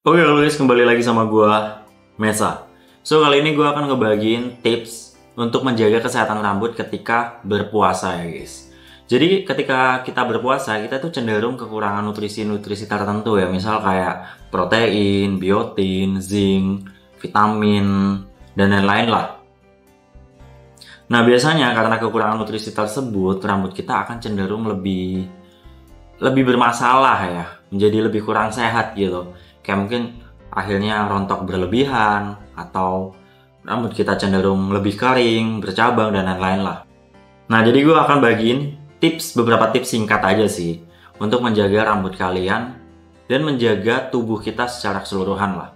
Oke guys, kembali lagi sama gua Mesa. So kali ini gua akan ngebagiin tips untuk menjaga kesehatan rambut ketika berpuasa ya guys. Jadi ketika kita berpuasa, kita tuh cenderung kekurangan nutrisi-nutrisi tertentu ya. Misal kayak protein, biotin, zinc, vitamin, dan lain-lain lah. Nah biasanya karena kekurangan nutrisi tersebut, rambut kita akan cenderung lebih bermasalah ya, menjadi lebih kurang sehat gitu. Kayak mungkin akhirnya rontok berlebihan atau rambut kita cenderung lebih kering, bercabang dan lain-lain lah. Nah, jadi gue akan bagiin beberapa tips singkat aja sih untuk menjaga rambut kalian dan menjaga tubuh kita secara keseluruhan lah.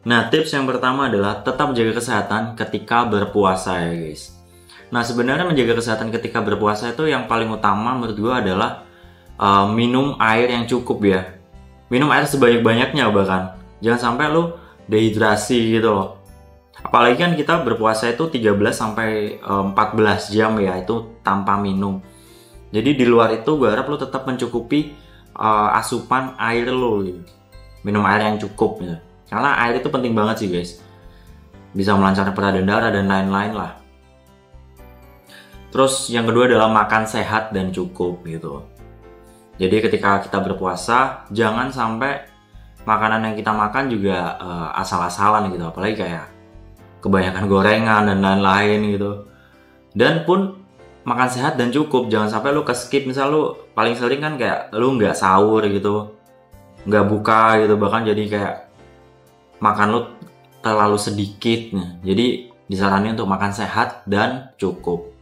Nah, tips yang pertama adalah tetap jaga kesehatan ketika berpuasa ya guys. Nah, sebenarnya menjaga kesehatan ketika berpuasa itu yang paling utama menurut gue adalah minum air yang cukup ya. Minum air sebanyak-banyaknya bahkan. Jangan sampai lu dehidrasi gitu loh. Apalagi kan kita berpuasa itu 13 sampai 14 jam ya, itu tanpa minum. Jadi di luar itu gue harap lu tetap mencukupi asupan air lu gitu. Minum air yang cukup gitu. Karena air itu penting banget sih guys. Bisa melancarkan peredaran darah dan lain-lain lah. Terus yang kedua adalah makan sehat dan cukup gitu. Jadi ketika kita berpuasa, jangan sampai makanan yang kita makan juga asal-asalan gitu. Apalagi kayak kebanyakan gorengan dan lain-lain gitu. Dan pun makan sehat dan cukup. Jangan sampai lu ke-skip. Misal lu paling sering kan kayak lu nggak sahur gitu. Nggak buka gitu. Bahkan jadi kayak makan lu terlalu sedikit. Jadi disaranin untuk makan sehat dan cukup.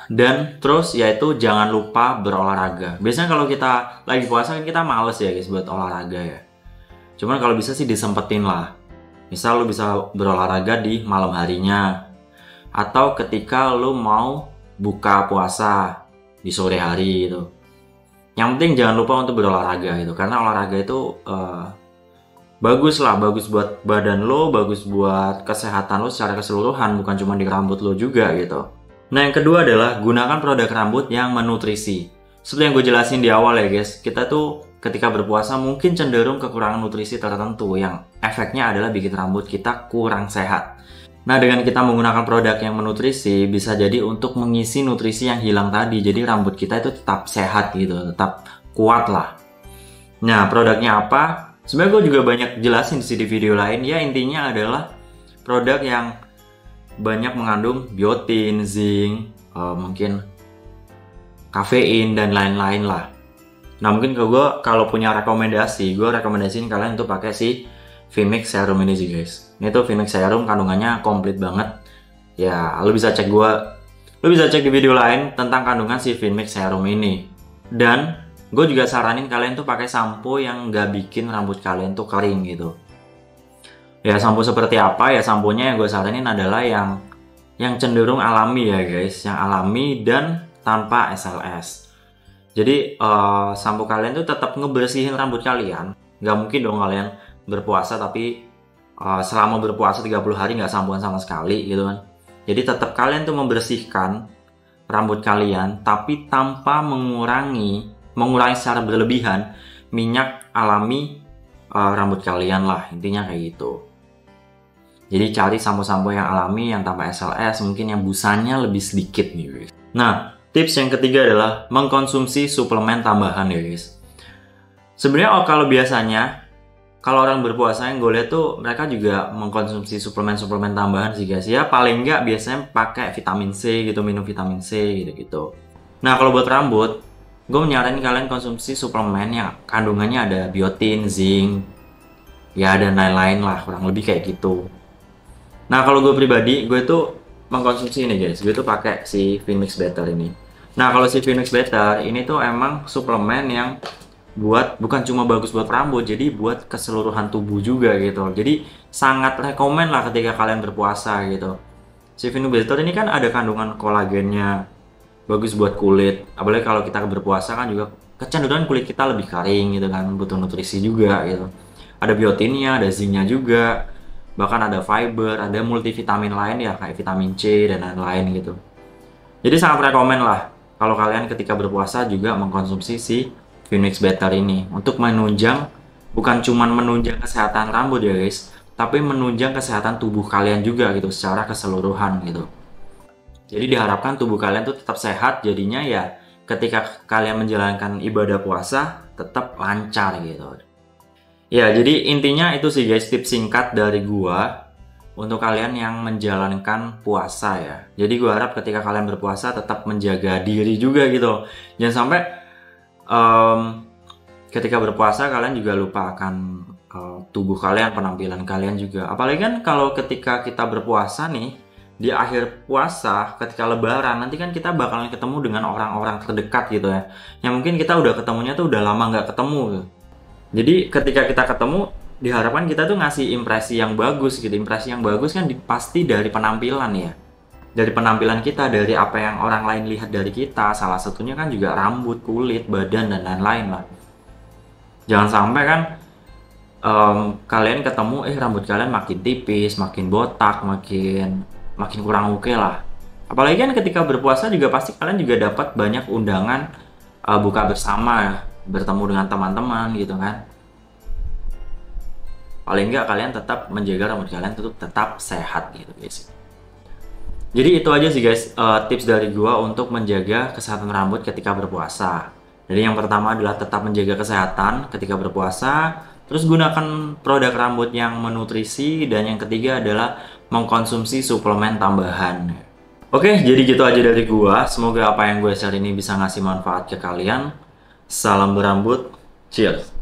Dan terus yaitu jangan lupa berolahraga. Biasanya kalau kita lagi puasa kan kita males ya guys buat olahraga ya. Cuman kalau bisa sih disempetin lah. Misal lu bisa berolahraga di malam harinya. Atau ketika lu mau buka puasa di sore hari gitu. Yang penting jangan lupa untuk berolahraga gitu. Karena olahraga itu bagus lah. Bagus buat badan lo, bagus buat kesehatan lo secara keseluruhan. Bukan cuma di rambut lo juga gitu. Nah yang kedua adalah gunakan produk rambut yang menutrisi. Seperti yang gue jelasin di awal ya guys, kita tuh ketika berpuasa mungkin cenderung kekurangan nutrisi tertentu yang efeknya adalah bikin rambut kita kurang sehat. Nah dengan kita menggunakan produk yang menutrisi bisa jadi untuk mengisi nutrisi yang hilang tadi. Jadi rambut kita itu tetap sehat gitu, tetap kuat lah. Nah produknya apa? Sebenarnya gue juga banyak jelasin di video lain ya, intinya adalah produk yang banyak mengandung biotin, zinc, mungkin kafein dan lain-lain lah. Nah mungkin kalau punya rekomendasi, gue rekomendasiin kalian untuk pakai si VMix Serum ini sih guys. Ini tuh VMix Serum kandungannya komplit banget. Ya lu bisa cek di video lain tentang kandungan si VMix Serum ini. Dan gue juga saranin kalian tuh pakai sampo yang nggak bikin rambut kalian tuh kering gitu. Ya sampo seperti apa ya, samponya yang gue saranin adalah yang cenderung alami ya guys, yang alami dan tanpa SLS. Jadi sampo kalian tuh tetap ngebersihin rambut kalian. Gak mungkin dong kalian berpuasa tapi selama berpuasa 30 hari nggak sampoan sama sekali gitu kan. Jadi tetap kalian tuh membersihkan rambut kalian tapi tanpa mengurangi secara berlebihan minyak alami rambut kalian lah, intinya kayak gitu. Jadi cari sampo-sampo yang alami, yang tanpa SLS, mungkin yang busanya lebih sedikit nih guys. Nah, tips yang ketiga adalah mengkonsumsi suplemen tambahan ya guys. Sebenarnya kalau biasanya, kalau orang berpuasa yang gue lihat tuh mereka juga mengkonsumsi suplemen-suplemen tambahan sih guys. Ya paling nggak biasanya pakai vitamin C gitu, minum vitamin C gitu-gitu. Nah kalau buat rambut, gue menyarankan kalian konsumsi suplemen yang kandungannya ada biotin, zinc, ya dan lain-lain lah, kurang lebih kayak gitu. Nah kalau gue pribadi, gue tuh mengkonsumsi ini guys, gue tuh pakai si VMix Better ini. Nah kalau si VMix Better ini tuh emang suplemen yang bukan cuma bagus buat rambut, jadi buat keseluruhan tubuh juga gitu. Jadi sangat rekomen lah ketika kalian berpuasa gitu. Si VMix Better ini kan ada kandungan kolagennya, bagus buat kulit. Apalagi kalau kita berpuasa kan juga kecenderungan kulit kita lebih kering gitu kan, butuh nutrisi juga gitu. Ada biotinnya, ada zincnya juga. Bahkan ada fiber, ada multivitamin lain ya kayak vitamin C dan lain-lain gitu. Jadi sangat rekomen lah kalau kalian ketika berpuasa juga mengkonsumsi si VMix Better ini untuk menunjang bukan cuman menunjang kesehatan rambut ya guys, tapi menunjang kesehatan tubuh kalian juga gitu secara keseluruhan gitu. Jadi diharapkan tubuh kalian tuh tetap sehat, jadinya ya ketika kalian menjalankan ibadah puasa tetap lancar gitu. Ya, jadi intinya itu sih guys tips singkat dari gua untuk kalian yang menjalankan puasa ya. Jadi gua harap ketika kalian berpuasa tetap menjaga diri juga gitu. Jangan sampai ketika berpuasa kalian juga lupa akan tubuh kalian, penampilan kalian juga. Apalagi kan kalau ketika kita berpuasa nih, di akhir puasa ketika lebaran nanti kan kita bakalan ketemu dengan orang-orang terdekat gitu ya. Yang mungkin kita udah ketemunya tuh udah lama nggak ketemu gitu. Jadi ketika kita ketemu diharapkan kita tuh ngasih impresi yang bagus gitu. Impresi yang bagus kan pasti dari penampilan ya. Dari penampilan kita, dari apa yang orang lain lihat dari kita. Salah satunya kan juga rambut, kulit, badan dan lain-lain lah. Jangan sampai kan kalian ketemu rambut kalian makin tipis, makin botak, makin kurang oke lah. Apalagi kan ketika berpuasa juga pasti kalian juga dapat banyak undangan buka bersama ya, bertemu dengan teman-teman gitu kan. Paling enggak kalian tetap menjaga rambut kalian tetap sehat gitu guys. Jadi itu aja sih guys tips dari gua untuk menjaga kesehatan rambut ketika berpuasa. Jadi yang pertama adalah tetap menjaga kesehatan ketika berpuasa, terus gunakan produk rambut yang menutrisi, dan yang ketiga adalah mengkonsumsi suplemen tambahan. Oke, jadi gitu aja dari gua. Semoga apa yang gue share ini bisa ngasih manfaat ke kalian. Salam berambut, cheers!